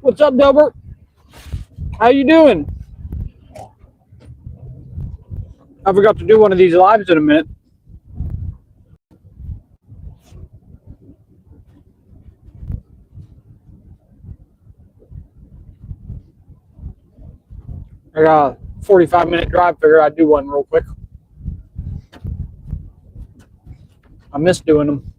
What's up, Delbert? How you doing? I forgot to do one of these lives in a minute. I got a 45-minute drive. Figured I'd do one real quick. I miss doing them.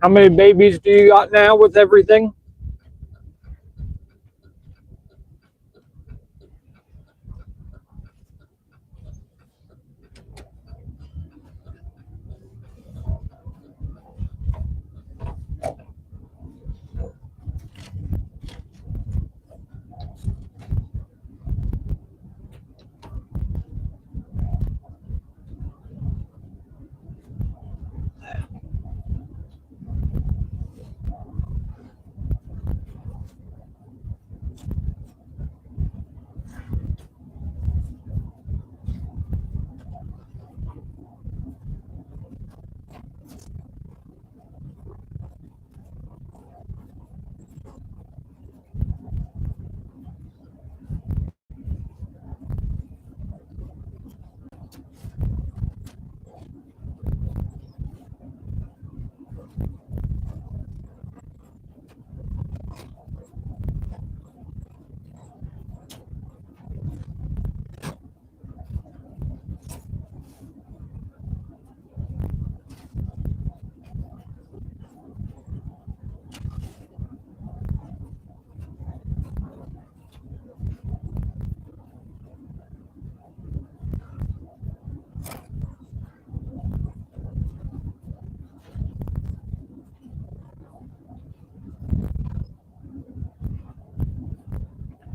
How many babies do you got now with everything?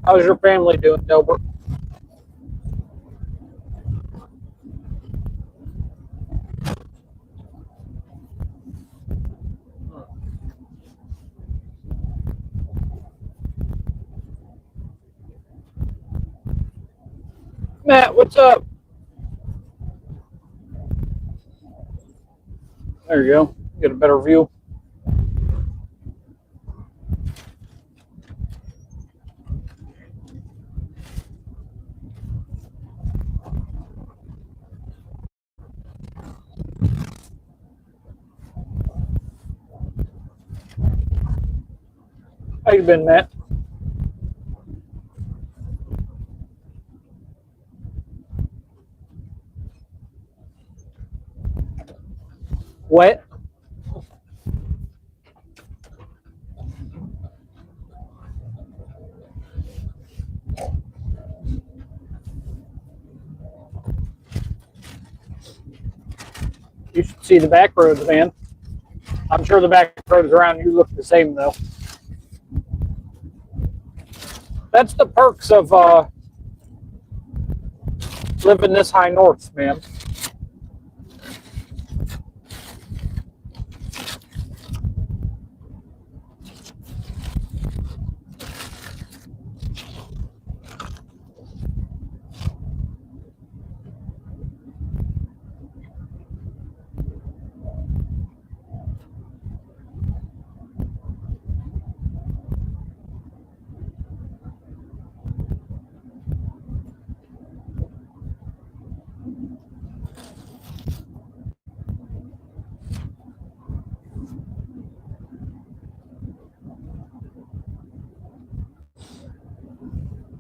How's your family doing, Delbert? Matt, what's up? There you go. Get a better view. How you been, Matt? Wet? You should see the back roads, man. I'm sure the back roads around you look the same, though. That's the perks of living this high north, man.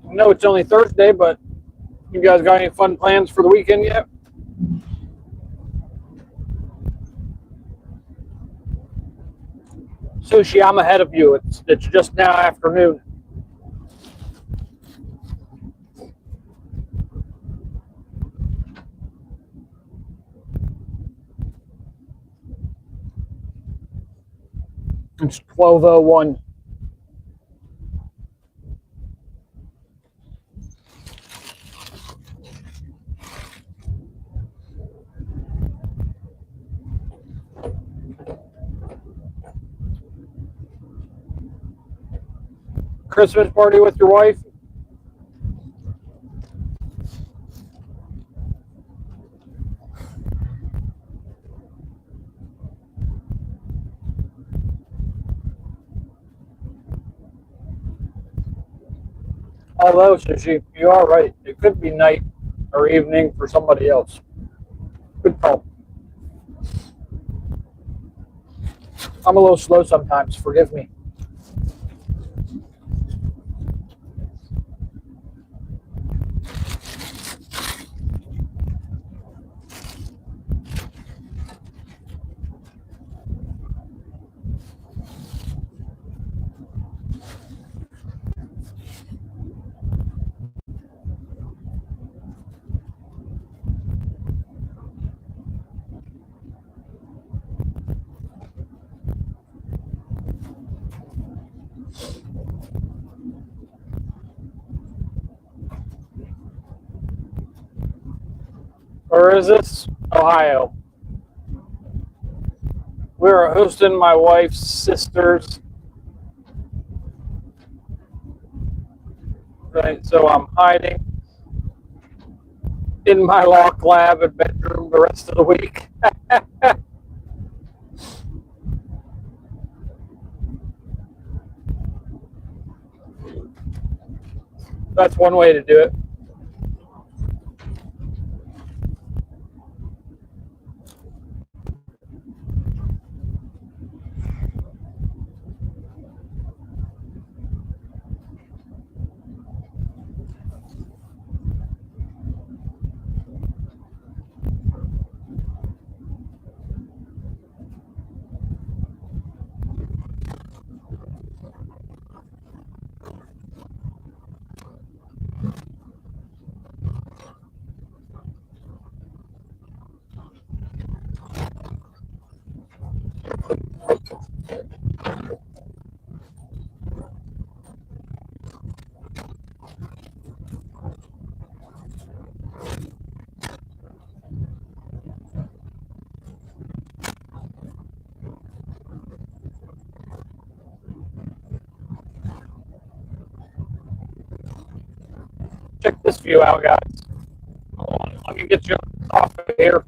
I know it's only Thursday, but you guys got any fun plans for the weekend yet? Sushi, I'm ahead of you. It's just now afternoon. It's 12:01. Christmas party with your wife? Although, Sushi, you are right. It could be night or evening for somebody else. Good call. I'm a little slow sometimes. Forgive me. Or is this Ohio? We're hosting my wife's sister's. Right, so I'm hiding in my lock lab and bedroom the rest of the week. That's one way to do it. Check this view out, guys. Hold on, let me get you off of here.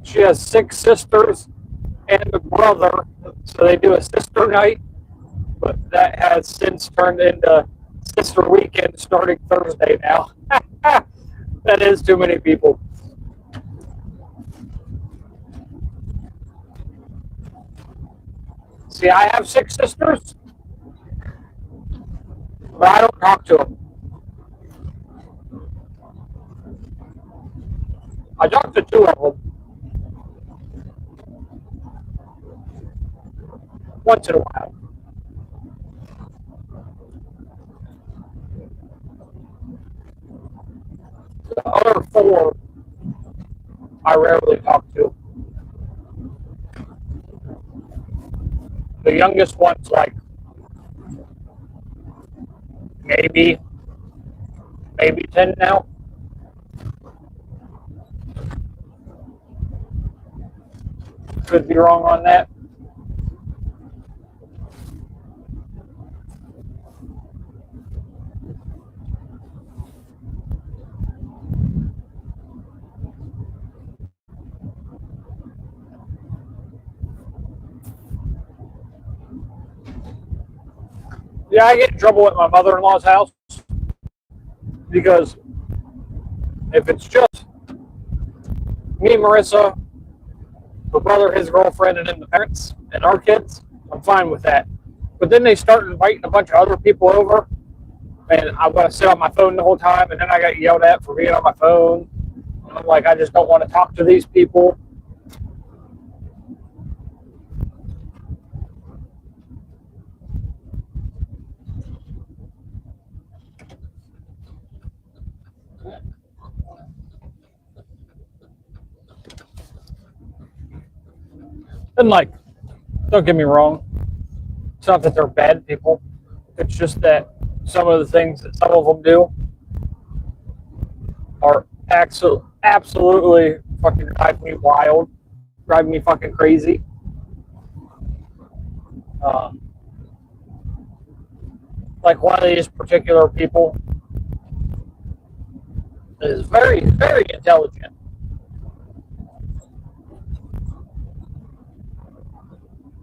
She has 6 sisters and a brother, so they do a sister night, but that has since turned into sister weekend starting Thursday now. That is too many people. See, I have 6 sisters, but I don't talk to them. I talk to 2 of them once in a while. The other 4 I rarely talk to. The youngest one's like maybe 10 now. Could be wrong on that. Yeah, I get in trouble at my mother-in-law's house because if it's just me, Marissa, her brother, his girlfriend, and then the parents and our kids, I'm fine with that. But then they start inviting a bunch of other people over, and I want to sit on my phone the whole time, and then I got yelled at for being on my phone. And I'm like, I just don't want to talk to these people. And like, don't get me wrong, it's not that they're bad people. It's just that some of the things that some of them do are absolutely fucking drive me wild, drive me fucking crazy. Uh, like one of these particular people is very, very intelligent.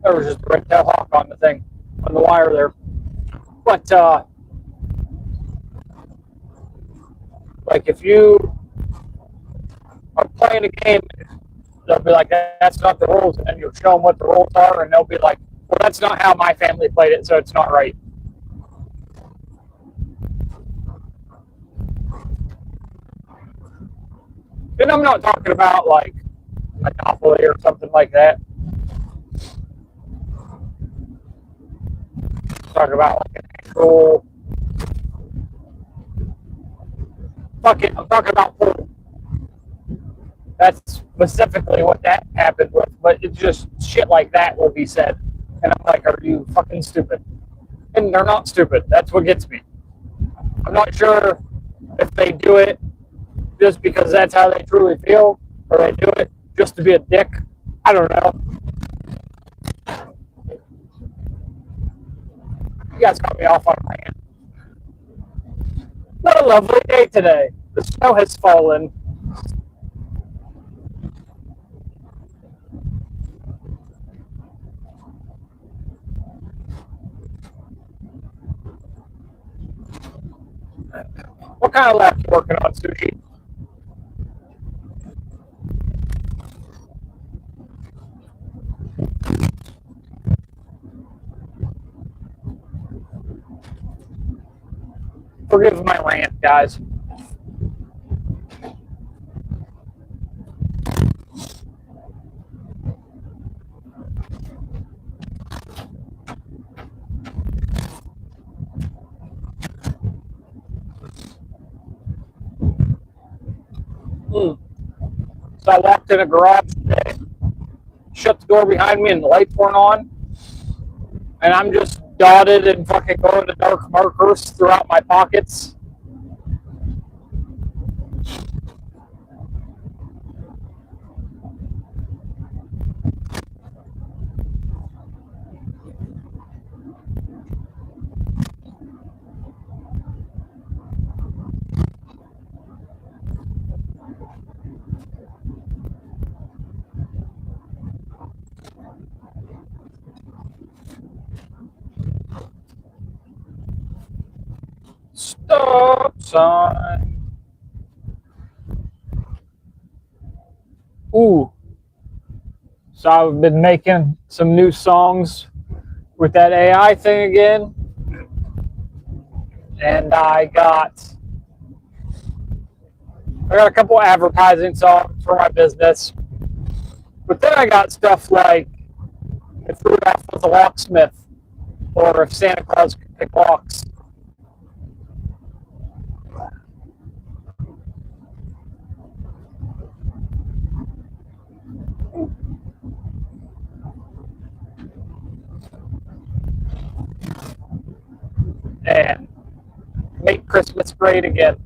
There was just a red tail hawk on the thing, on the wire there. But like if you are playing a game, they'll be like, "That's not the rules," and then you'll show them what the rules are, and they'll be like, "Well, that's not how my family played it, so it's not right." And I'm not talking about like Monopoly or something like that. I'm talking about like an actual. Fuck it, I'm talking about pool. That's specifically what that happened with, but it's just shit like that will be said. And I'm like, are you fucking stupid? And they're not stupid. That's what gets me. I'm not sure if they do it just because that's how they truly feel, or they do it just to be a dick. I don't know. You guys got me off on a rant. What a lovely day today. The snow has fallen. What kind of lab you working on, Sushi? Forgive my rant, guys. So I walked in a garage today, shut the door behind me, and the lights weren't on. And I'm just dotted and fucking going to dark markers throughout my pockets. Stop sign. Ooh. So I've been making some new songs with that AI thing again. And I got a couple advertising songs for my business. But then I got stuff like if Rudolph was a locksmith or if Santa Claus could pick locks. And make Christmas great again.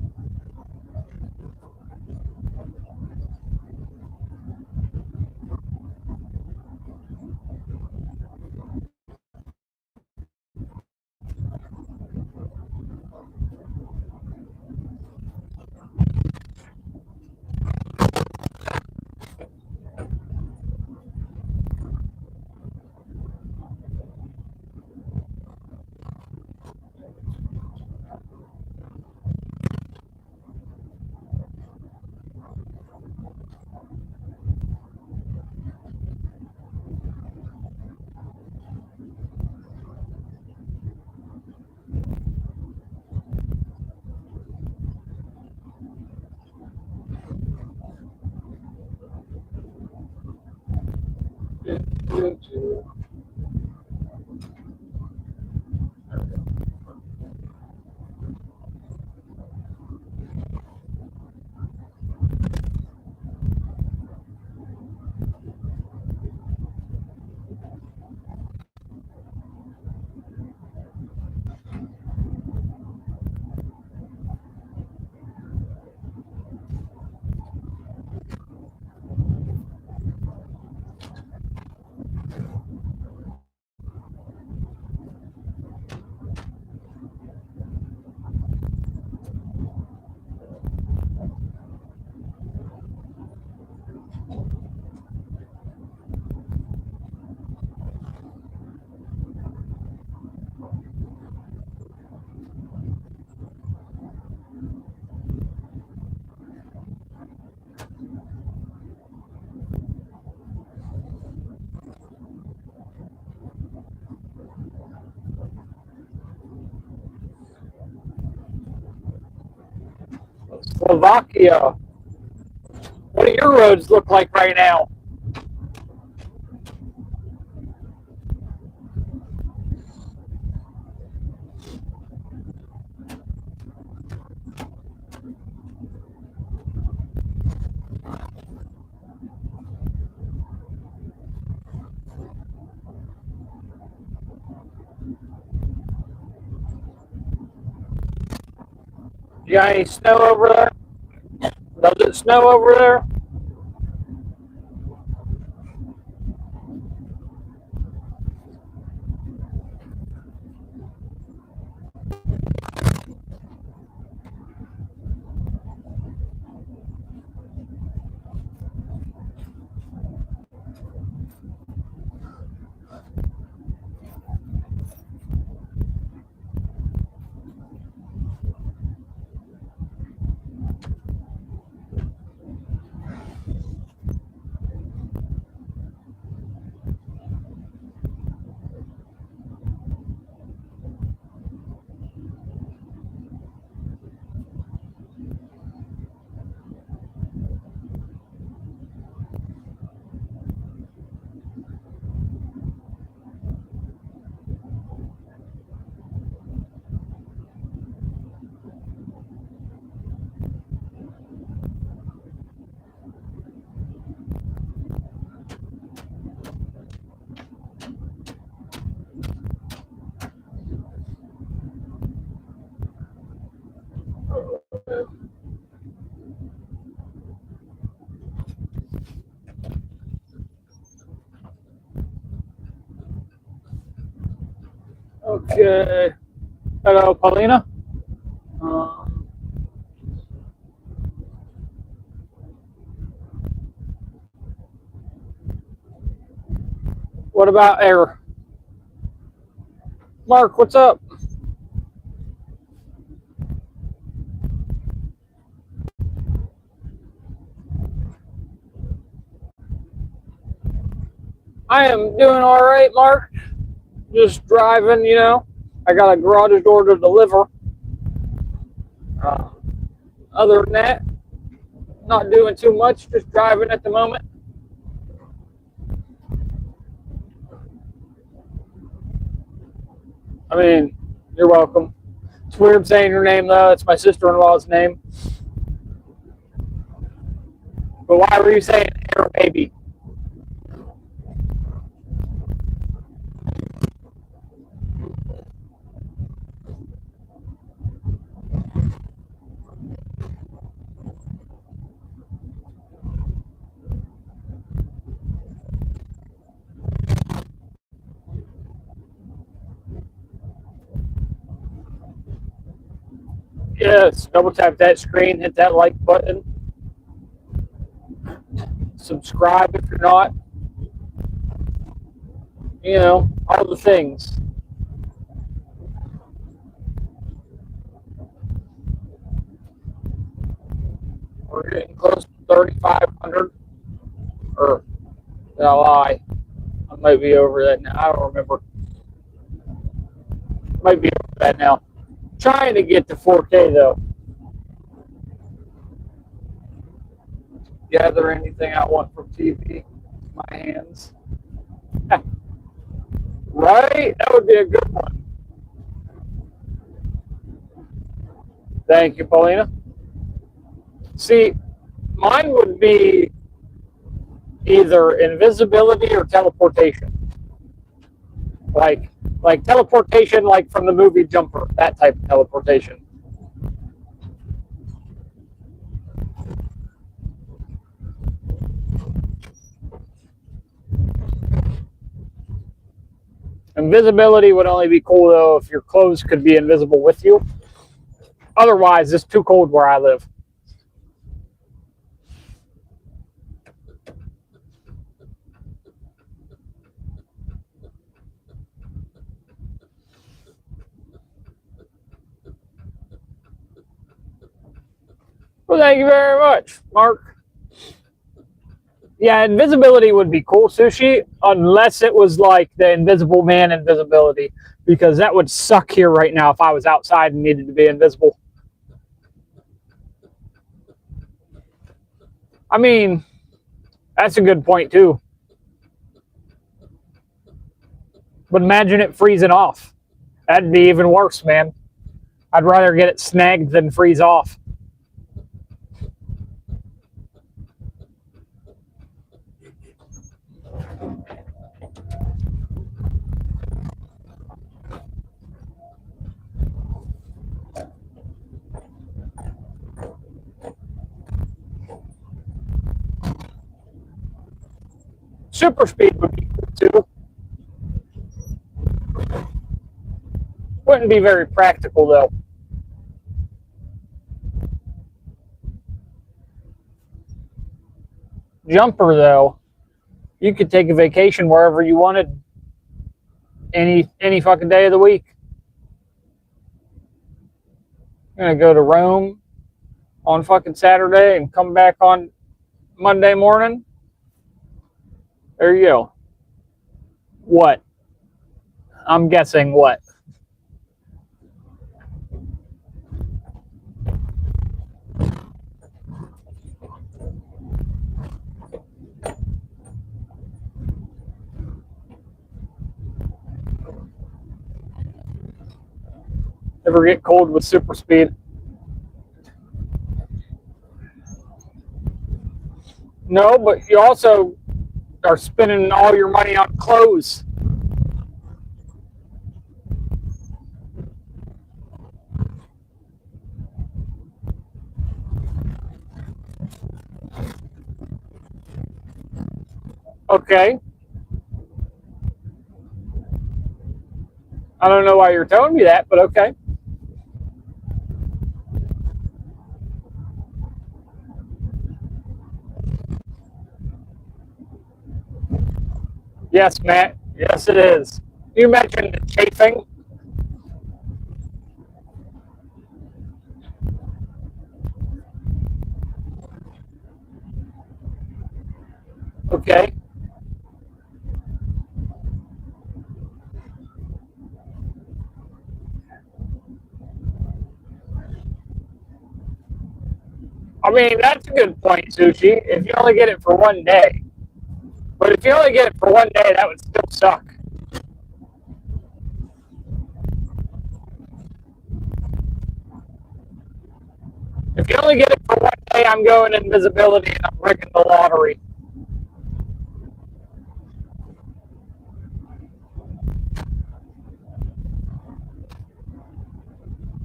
Slovakia. What do your roads look like right now? You got any snow over there? Does it snow over there? Okay. Hello, Paulina. What about air? Mark, what's up? I am doing all right, Mark. Just driving, you know. I got a garage door to deliver. Other than that, not doing too much, just driving at the moment. I mean, you're welcome. It's weird saying your name, though. It's my sister-in-law's name. But why were you saying air, baby? Yes, double tap that screen, hit that like button. Subscribe if you're not. You know, all the things. We're getting close to 3,500. Or, did I lie? I might be over that now. I don't remember. Might be over that now. Trying to get to 4K though. Gather anything I want from TV. My hands. Right? That would be a good one. Thank you, Paulina. See, mine would be either invisibility or teleportation. Like teleportation, like from the movie Jumper, that type of teleportation. Invisibility would only be cool though if your clothes could be invisible with you. Otherwise, it's too cold where I live. Well, thank you very much, Mark. Yeah, invisibility would be cool, Sushi, unless it was like the Invisible Man invisibility, because that would suck here right now if I was outside and needed to be invisible. I mean, that's a good point too. But imagine it freezing off. That'd be even worse, man. I'd rather get it snagged than freeze off. Super speed would be cool too. Wouldn't be very practical though. Jumper though, you could take a vacation wherever you wanted, any fucking day of the week. You're gonna go to Rome on fucking Saturday and come back on Monday morning. There you go. What? I'm guessing what? Ever get cold with super speed? No, but you also are spending all your money on clothes. Okay. I don't know why you're telling me that, but okay. Yes, Matt. Yes, it is. You mentioned chafing. Okay. I mean, that's a good point, Sushi. If you only get it for one day. But if you only get it for one day, that would still suck. If you only get it for one day, I'm going invisibility and I'm rigging the lottery.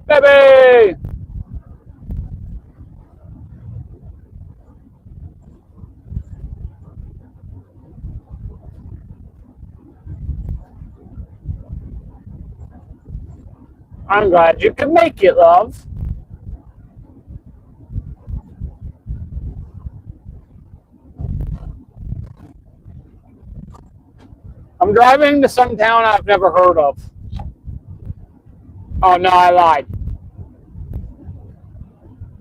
Baby! I'm glad you can make it, love. I'm driving to some town I've never heard of. Oh, no, I lied.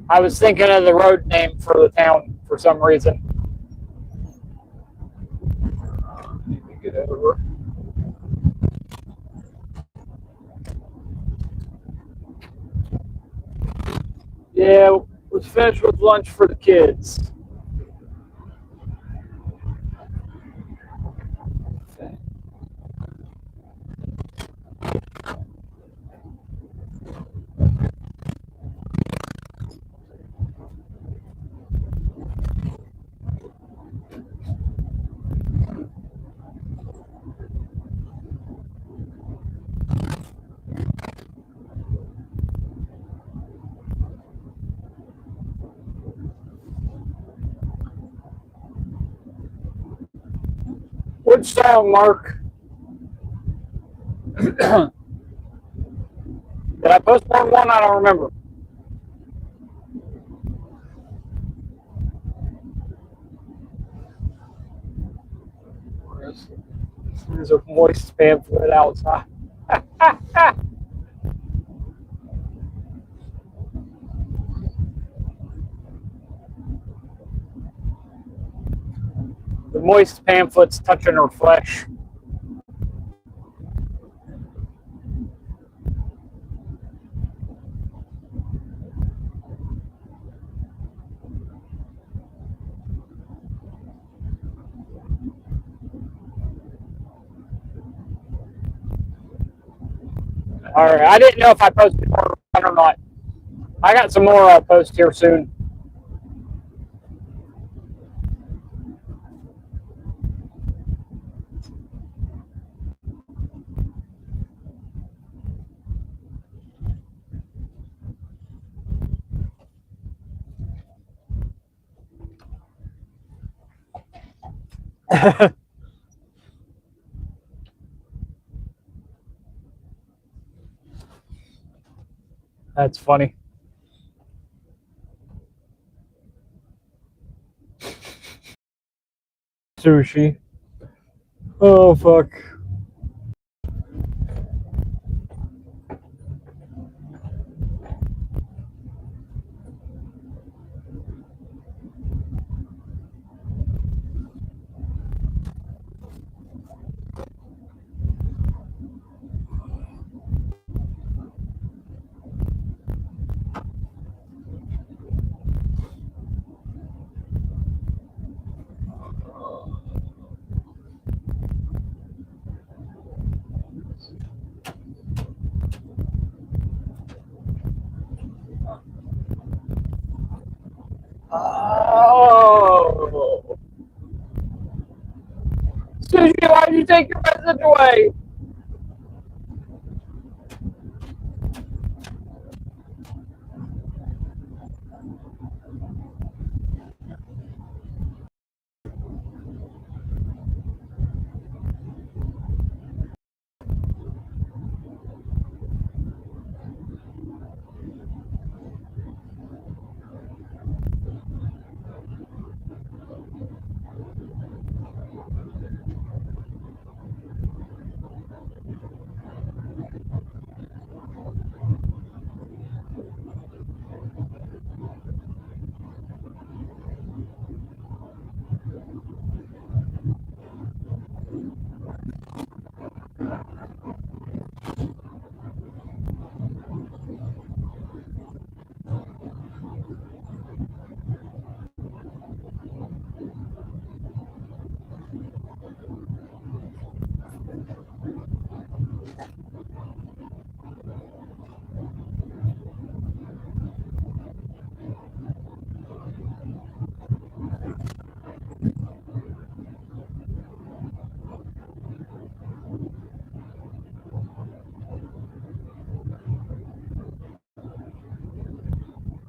I was thinking of the road name for the town for some reason. Need to get over. Yeah, let's finish with lunch for the kids. Which song, Mark? Did I post more than one? I don't remember. There's a moist pamphlet outside. The moist pamphlet's touching her flesh. All right, I didn't know if I posted more or not. I got some more posts here soon. That's funny. Sushi. Oh, fuck. Oh. Sushi, why did you take your message away?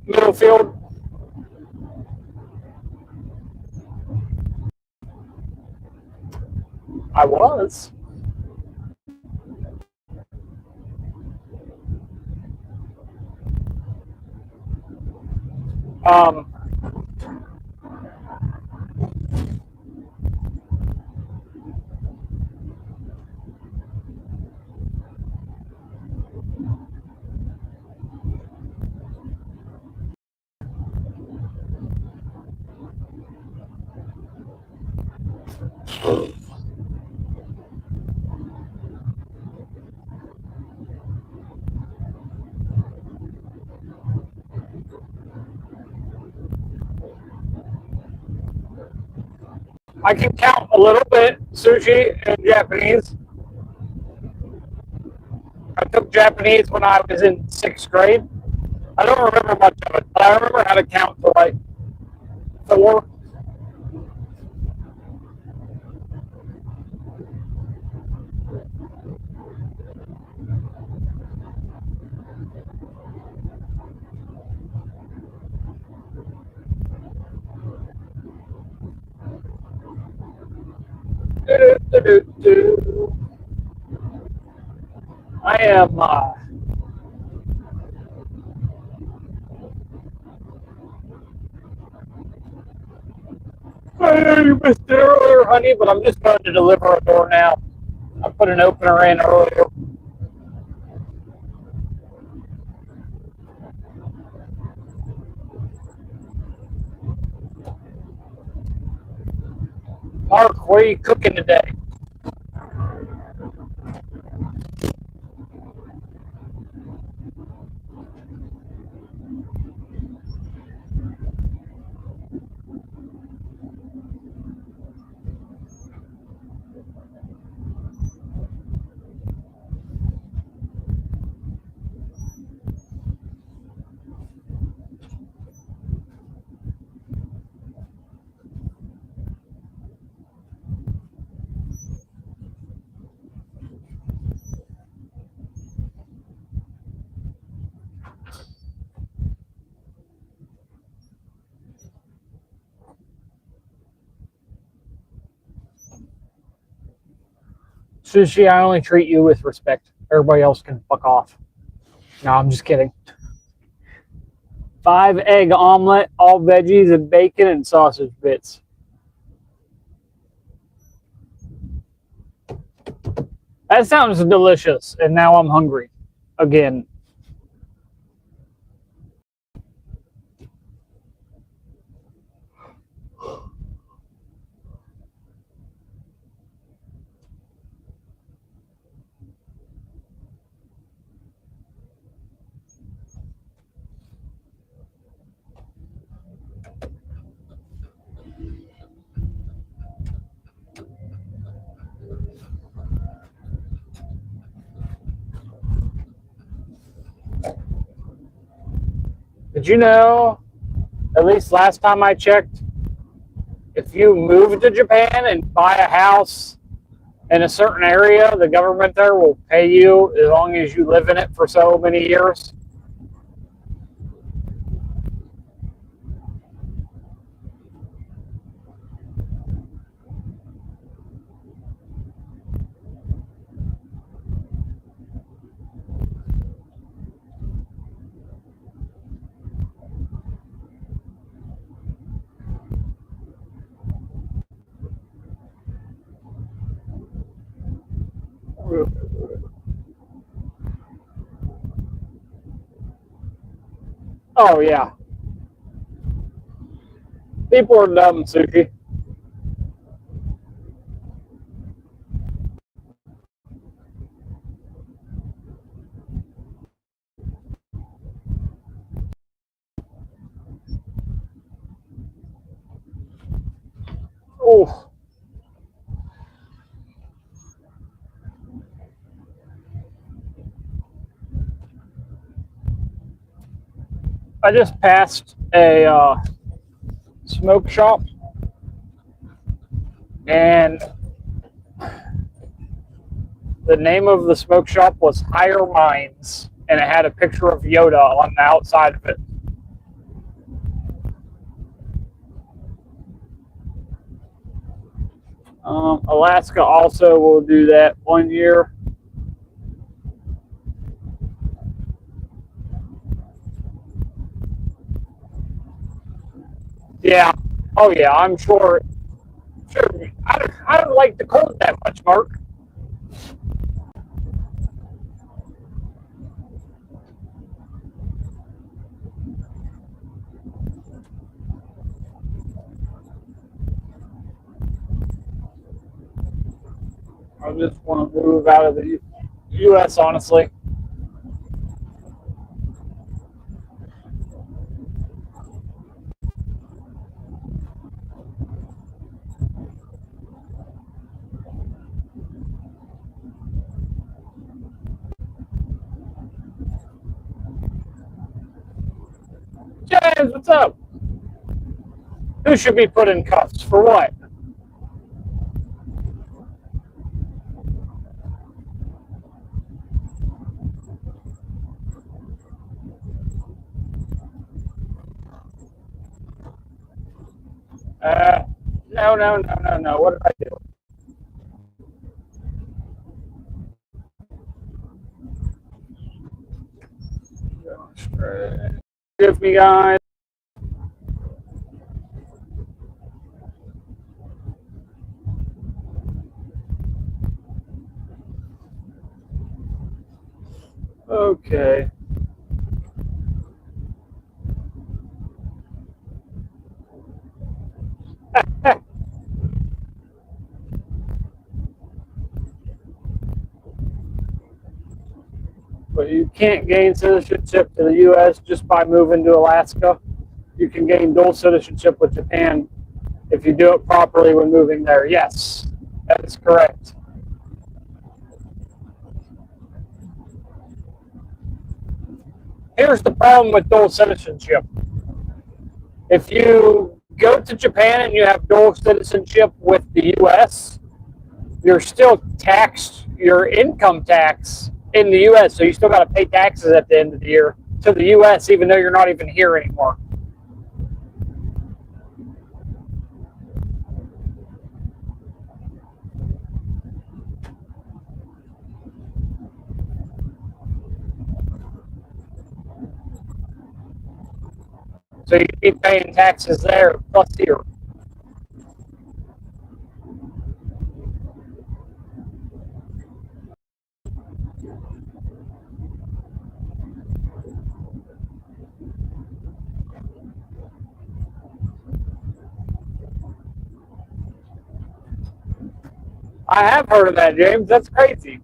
Middlefield. I was. Um, I can count a little bit sushi in Japanese. I took Japanese when I was in 6th grade. I don't remember much of it, but I remember how to count to like 4. I am. You missed it earlier, honey, but I'm just going to deliver a door now. I put an opener in earlier. Mark, what are you cooking today? Sushi, I only treat you with respect. Everybody else can fuck off. No, I'm just kidding. 5-egg omelet, all veggies and bacon and sausage bits. That sounds delicious, and now I'm hungry again. Did you know, at least last time I checked, if you move to Japan and buy a house in a certain area, the government there will pay you as long as you live in it for so many years? Oh, yeah. People are dumb, Sushi. Oh. I just passed a smoke shop, and the name of the smoke shop was Higher Minds, and it had a picture of Yoda on the outside of it. Alaska also will do that one year. Yeah. Oh, yeah, I'm sure. Sure. I don't like the cold that much, Mark. I just want to move out of the U.S., honestly. James, what's up? Who should be put in cuffs for what? No. What did I do? Give me, guys. Okay. But you can't gain citizenship to the U.S. just by moving to Alaska. You can gain dual citizenship with Japan if you do it properly when moving there. Yes, that is correct. Here's the problem with dual citizenship. If you go to Japan and you have dual citizenship with the U.S., you're still taxed your income tax in the U.S., so you still got to pay taxes at the end of the year to the U.S., even though you're not even here anymore. So you'd be paying taxes there plus here. I have heard of that, James. That's crazy.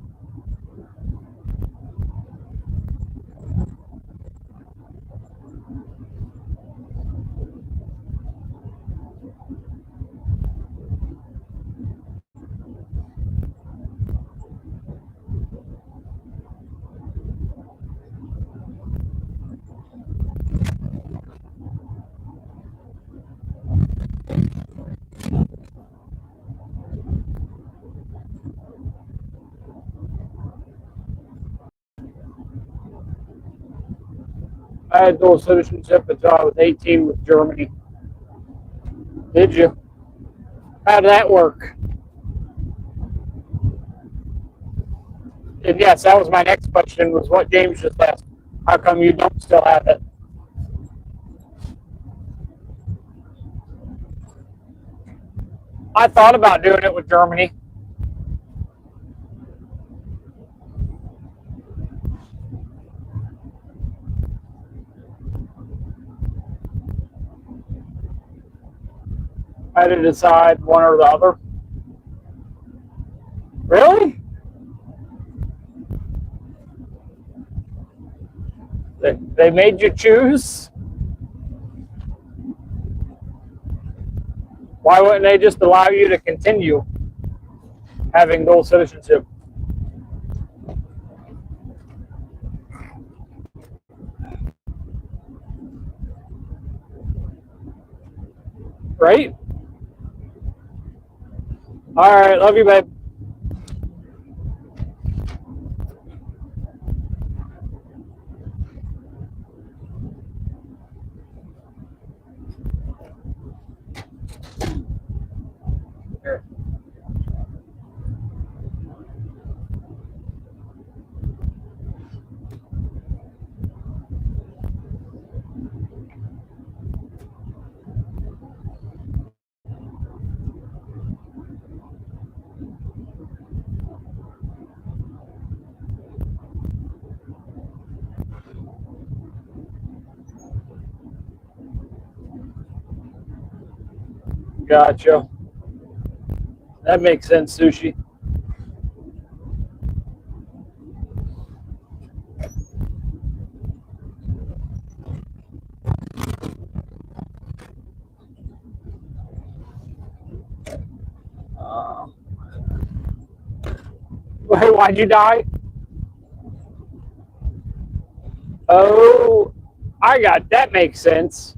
I had dual citizenship until I was 18 with Germany. Did you? How did that work? And yes, that was my next question, was what James just asked. How come you don't still have it? I thought about doing it with Germany. I had to decide one or the other. Really? They made you choose? Why wouldn't they just allow you to continue having dual citizenship? Right? All right, love you, babe. Here. Gotcha. That makes sense, Sushi. Why'd you die? Oh, that makes sense.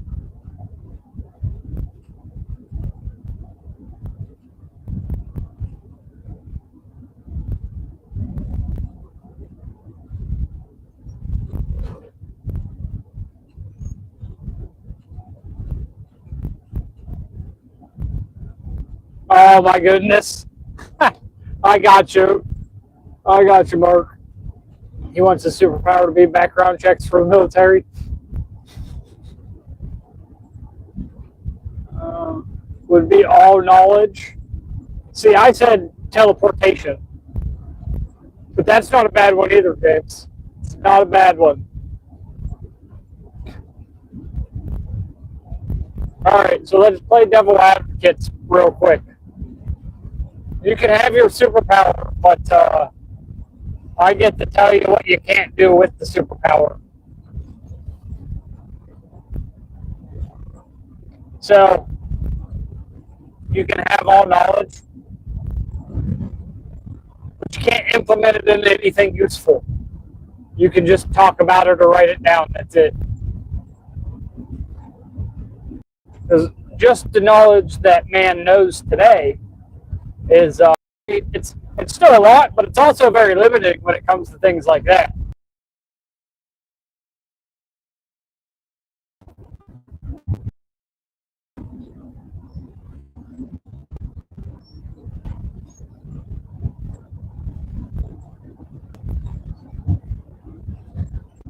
Oh my goodness. I got you. I got you, Mark. He wants a superpower to be background checks for the military. Would be all knowledge. See, I said teleportation, but that's not a bad one either, James. It's not a bad one. All right, so let's play devil advocates real quick. You can have your superpower, but I get to tell you what you can't do with the superpower. So you can have all knowledge, but you can't implement it into anything useful. You can just talk about it or write it down. That's it. Because just the knowledge that man knows today is it's still a lot, but it's also very limiting when it comes to things like that.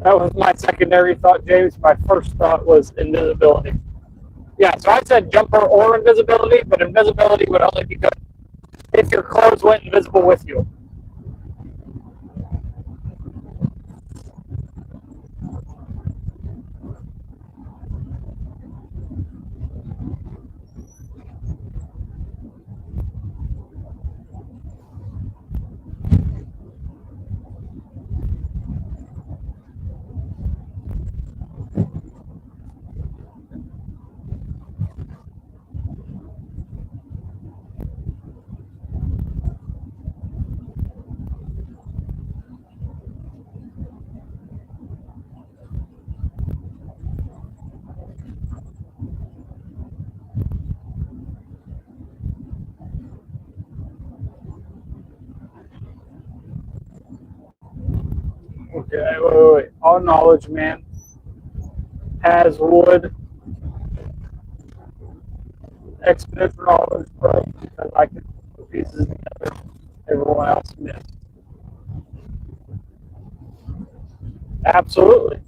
That was my secondary thought, James. My first thought was invisibility. Yeah, so I said jumper or invisibility, but invisibility would only be good if your clothes went invisible with you. Okay, wait. All knowledge man has wood, exponential knowledge, bro, because I can put pieces together. Everyone else missed. Absolutely.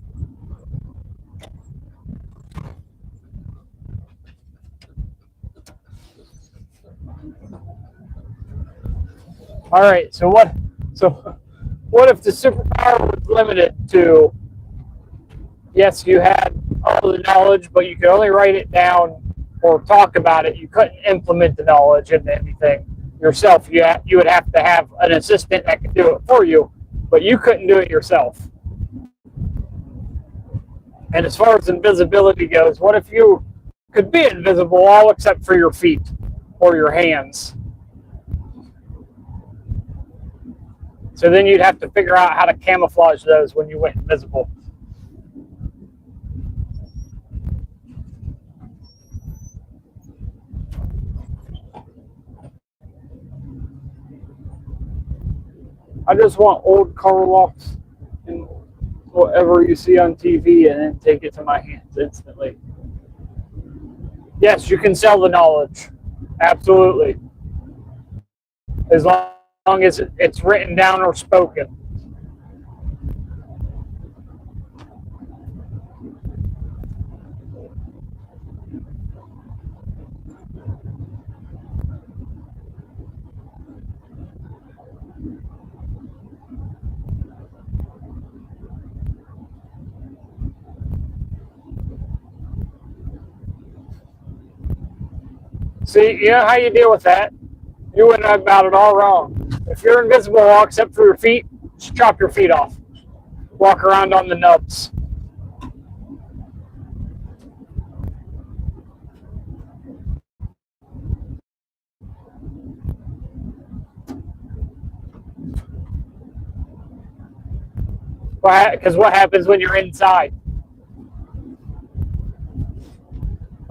All right. So what? So what if the superpower was limited to? Yes, you had all the knowledge, but you could only write it down or talk about it. You couldn't implement the knowledge into anything yourself. You would have to have an assistant that could do it for you, but you couldn't do it yourself. And as far as invisibility goes, what if you could be invisible all except for your feet or your hands? So then you'd have to figure out how to camouflage those when you went invisible. I just want old car locks and whatever you see on TV and then take it to my hands instantly. Yes, you can sell the knowledge. Absolutely. As long as it's written down or spoken. See, you know how you deal with that? You went about it all wrong. If you're invisible all except for your feet, just chop your feet off. Walk around on the nubs. Because what happens when you're inside?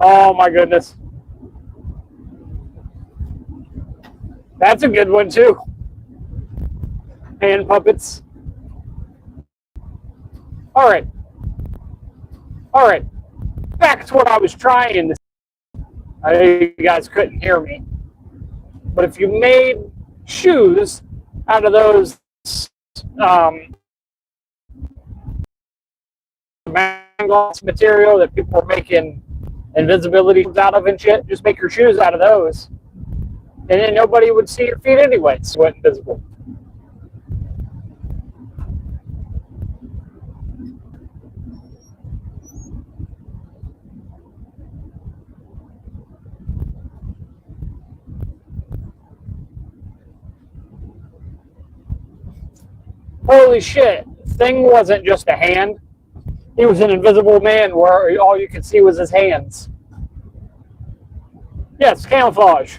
Oh my goodness. That's a good one too. Hand puppets. All right. All right. Back to what I was trying to say. I know you guys couldn't hear me. But if you made shoes out of those glass material that people were making invisibility out of and shit, just make your shoes out of those. And then nobody would see your feet anyway. It's went invisible. Holy shit. Thing wasn't just a hand. He was an invisible man where all you could see was his hands. Yes, camouflage.